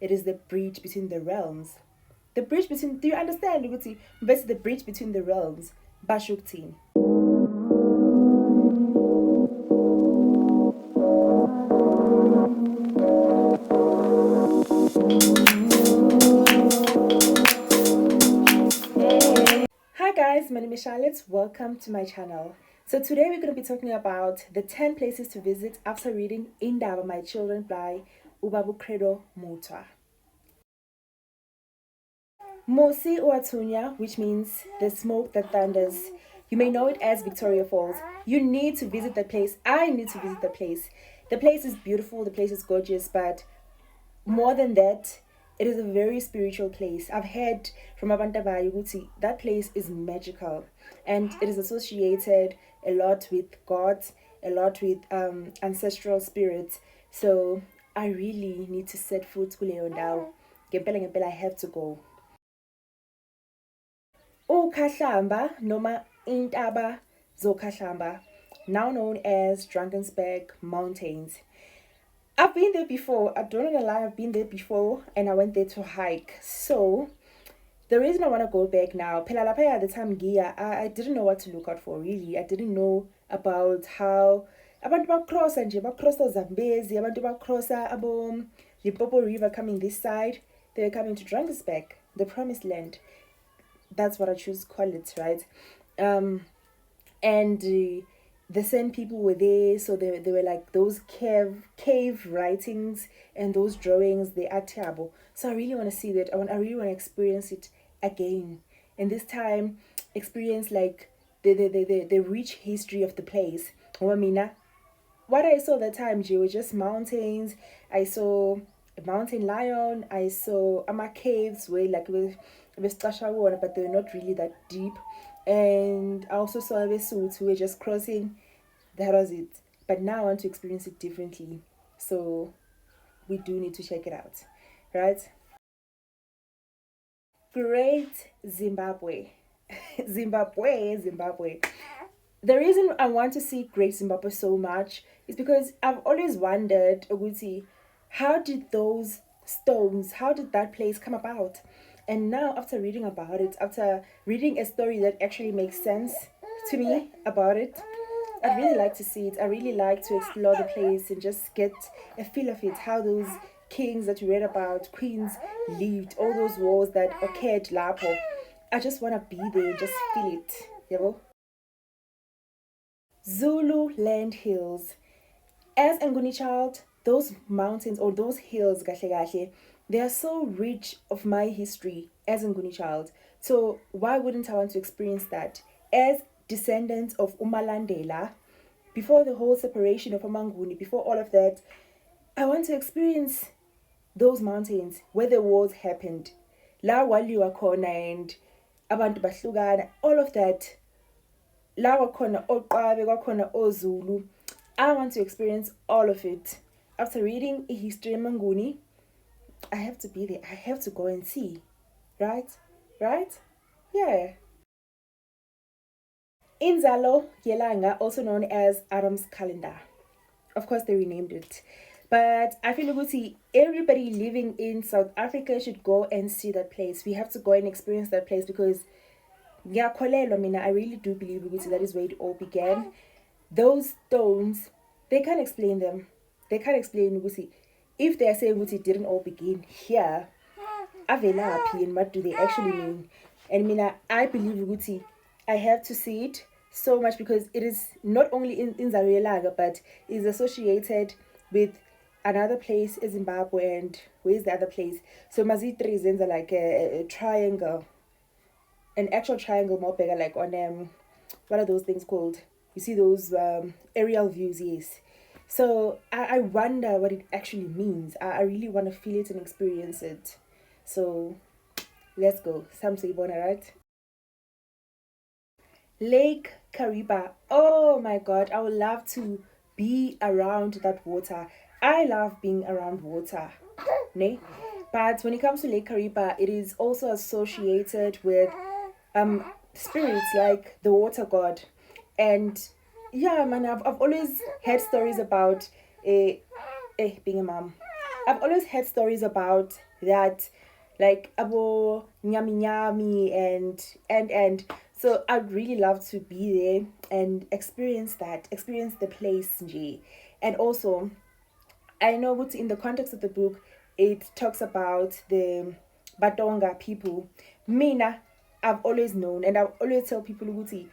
it is the bridge between the realms. The bridge between, do you understand? Ukuthi bese the bridge between the realms. Bashuktin. Hi guys, my name is Charlotte. Welcome to my channel. So today we're going to be talking about the 10 places to visit after reading Indaba My Children by Credo Mutwa. Mosi-oa-Tunya, which means the smoke that thunders. You may know it as Victoria Falls. You need to visit the place. I need to visit the place. The place is beautiful, the place is gorgeous, but more than that, it is a very spiritual place. I've heard from Abantabai Uti that place is magical, and it is associated a lot with gods, a lot with ancestral spirits. So I really need to set foot kuleyo ndawo. Ngempela I have to go. uKhahlamba noma Intaba zoKhahlamba, now known as Drakensberg Mountains. I've been there before. I don't know lie, I've been there before and I went there to hike. So the reason I want to go back now, Pelalapaya at the time I didn't know what to look out for really. I didn't know about how abantu bakrossa nje bakrossa Zambezi, abantu bakrossa abo Limpopo River coming this side. They're coming to Drakensberg, the promised land. That's what I choose to call it, right? And the same people were there, so they were like those cave writings and those drawings, they are terrible. So I really want to see that. I really want to experience it again, and this time experience like the rich history of the place. What I saw that time, were just mountains. I saw a mountain lion. I saw caves where like with water, but they're not really that deep. And I also saw the suits who were just crossing. That was it. But now I want to experience it differently. So we do need to check it out. Right? Great Zimbabwe. Zimbabwe. The reason I want to see Great Zimbabwe so much is because I've always wondered, Oguti, how did that place come about? And now, after reading about it, after reading a story that actually makes sense to me about it, I'd really like to see it. I really like to explore the place and just get a feel of it. How those kings that you read about, queens, lived, all those wars that occurred lapo. I just want to be there and just feel it. You know? Zulu Land Hills. As a Nguni child, those mountains or those hills, they are so rich of my history as a Nguni child. So why wouldn't I want to experience that? As descendants of Umalandela, before the whole separation of Amanguni, before all of that, I want to experience those mountains where the wars happened. La wali wakhona and abantu bahlukana, all of that. La wakhona oqabe, wakhona ozulu. I want to experience all of it. After reading a history of Manguni, I have to be there. I have to go and see. Right? Yeah. Inzalo, Yelanga, also known as Adam's calendar. Of course, they renamed it. But I feel like everybody living in South Africa should go and see that place. We have to go and experience that place because I really do believe that is where it all began. Those stones, they can't explain them. They can't explain if they are saying it didn't all begin here. And what do they actually mean? And I believe I have to see it so much because it is not only in Yelanga, but is associated with another place in Zimbabwe. And where's the other place? So Mazitri is like a triangle, an actual triangle, more bigger, like on what are those things called? You see those aerial views, yes. So I wonder what it actually means. I really want to feel it and experience it. So let's go. Sam Saibona, right? Lake Kariba. Oh my god, I would love to be around that water. I love being around water. Ne? But when it comes to Lake Kariba, it is also associated with spirits like the water god. And yeah, man, I've always heard stories about being a mom. I've always heard stories about that, like abo nyami nyami and so I'd really love to be there and experience that, experience the place nje. And also I know what in the context of the book it talks about the Batonga people. Mina, I've always known and I've always tell people ukuthi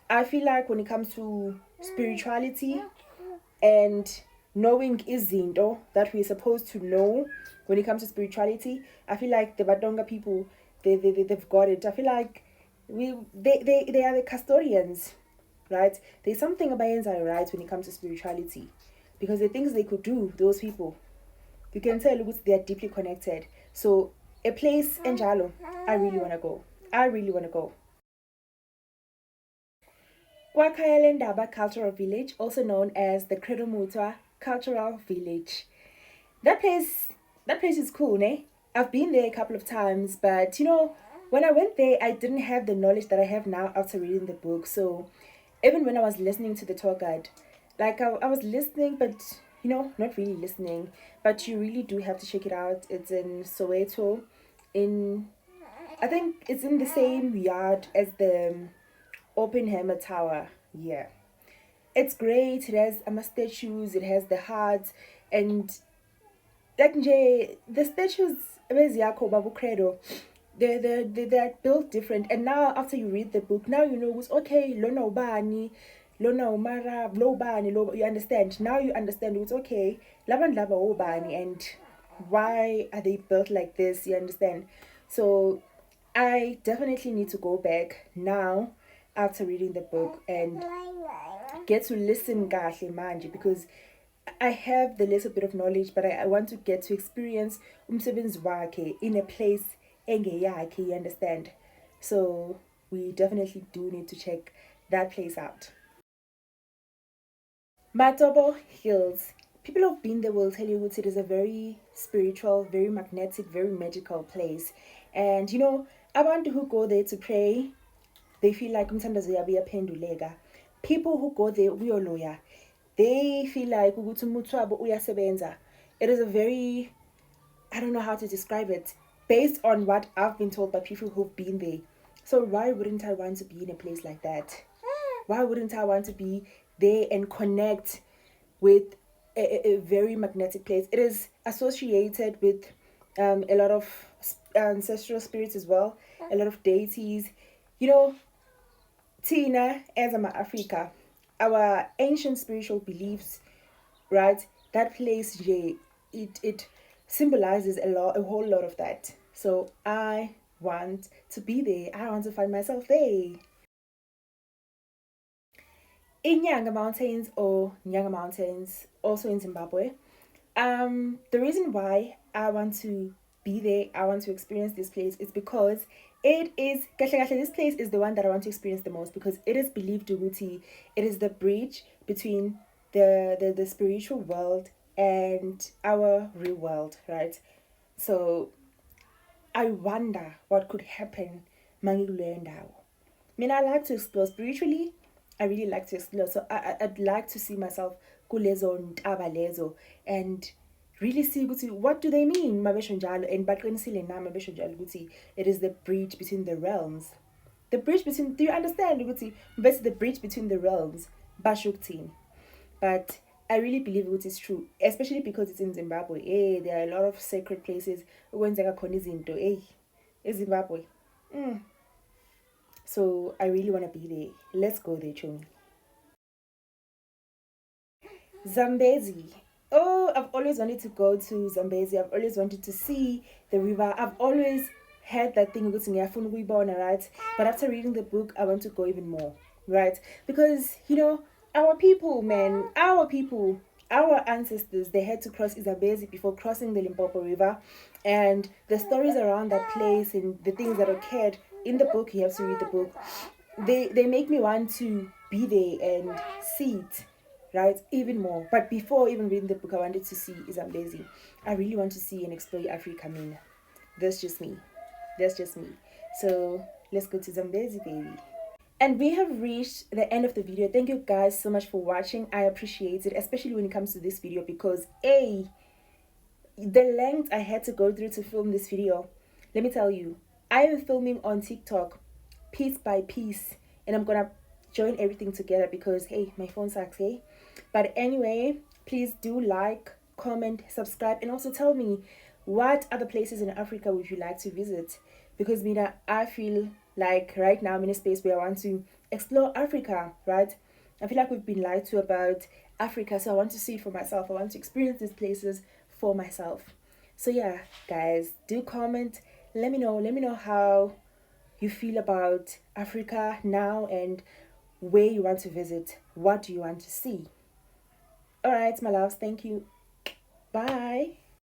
I feel like when it comes to spirituality and knowing izinto that we're supposed to know when it comes to spirituality, I feel like the Batonga people, they've got it. I feel like they are the custodians, right? There's something about Inzalo, right, when it comes to spirituality, because the things they could do, those people, you can tell they are deeply connected. So a place in Jalo, I really want to go. I really want to go. Indaba Cultural Village, also known as the Credo Mutwa Cultural Village. That place, that place is cool, ne? I've been there a couple of times, but you know, when I went there, I didn't have the knowledge that I have now after reading the book. So, even when I was listening to the tour guide, like I was listening, but you know, not really listening. But you really do have to check it out. It's in Soweto, in I think it's in the same yard as the Oppenheimer Tower. Yeah, it's great. It has statues. It has the hearts, and like the statues beziyakho babu Credo, they're built different. And now after you read the book, now you know who's okay, lona ubani, lona umara, lo ubani, lo, you understand. Now you understand what's okay, laban laba ubani, and why are they built like this, you understand. So I definitely need to go back now after reading the book and get to listen kahle manje, because I have the little bit of knowledge, but I want to get to experience umsebenzi wakhe in a place engeyakhe, you understand. So we definitely do need to check that place out. Matobo Hills. People who've been there will tell you it is a very spiritual, very magnetic, very magical place. And you know, abantu who go there to pray, they feel like umthandazo yabo iyaphenduleka. People who go there uyoloya, they feel like ukuthi umuthi wabo uyasebenza. It is a very, I don't know how to describe it, based on what I've been told by people who've been there. So why wouldn't I want to be in a place like that? Why wouldn't I want to be there and connect with a very magnetic place? It is associated with a lot of ancestral spirits as well, a lot of deities. You know, Tina, as I'm Africa, our ancient spiritual beliefs, right? That place, it symbolizes a whole lot of that. So I want to be there. I want to find myself there. In Yelanga Mountains or Nyanga Mountains, also in Zimbabwe. The reason why I want to be there, I want to experience this place is because it is this place is the one that I want to experience the most, because it is believed Uguti, it is the bridge between the spiritual world and our real world, right? So I wonder what could happen Mangiluyendao. I mean, I like to explore spiritually. I really like to explore. So I'd like to see myself kulezo ntaba lezo and really see ukuthi what do they mean mabesho njalo, and baqinisile na mabesho njalo ukuthi it is the bridge between the realms. The bridge between, do you understand ukuthi bese the bridge between the realms basho ukuthini? But I really believe it is true, especially because it's in Zimbabwe. There are a lot of sacred places ukwenzeka khona izinto eZimbabwe. So I really want to be there. Let's go there, Chumi. Zambezi. Oh, I've always wanted to go to Zambezi. I've always wanted to see the river. I've always had that thing with ngiyafuna, right? But after reading the book, I want to go even more, right? Because, you know, our people, man, our ancestors, they had to cross Zambezi before crossing the Limpopo River. And the stories around that place and the things that occurred in the book, you have to read the book, they make me want to be there and see it, right, even more. But before even reading the book, I wanted to see Zambezi. I really want to see and explore Africa, man. That's just me. So let's go to Zambezi, baby. And we have reached the end of the video. Thank you guys so much for watching. I appreciate it, especially when it comes to this video, because the length I had to go through to film this video, let me tell you, I am filming on TikTok piece by piece, and I'm gonna join everything together because hey, my phone sucks, hey. But anyway, please do like, comment, subscribe, and also tell me what other places in Africa would you like to visit, because Mina, I feel like right now I'm in a space where I want to explore Africa, right? I feel like we've been lied to about Africa, so I want to see it for myself. I want to experience these places for myself. So yeah, guys, do comment. Let me know how you feel about Africa now and where you want to visit. What do you want to see? All right, my loves, thank you. Bye.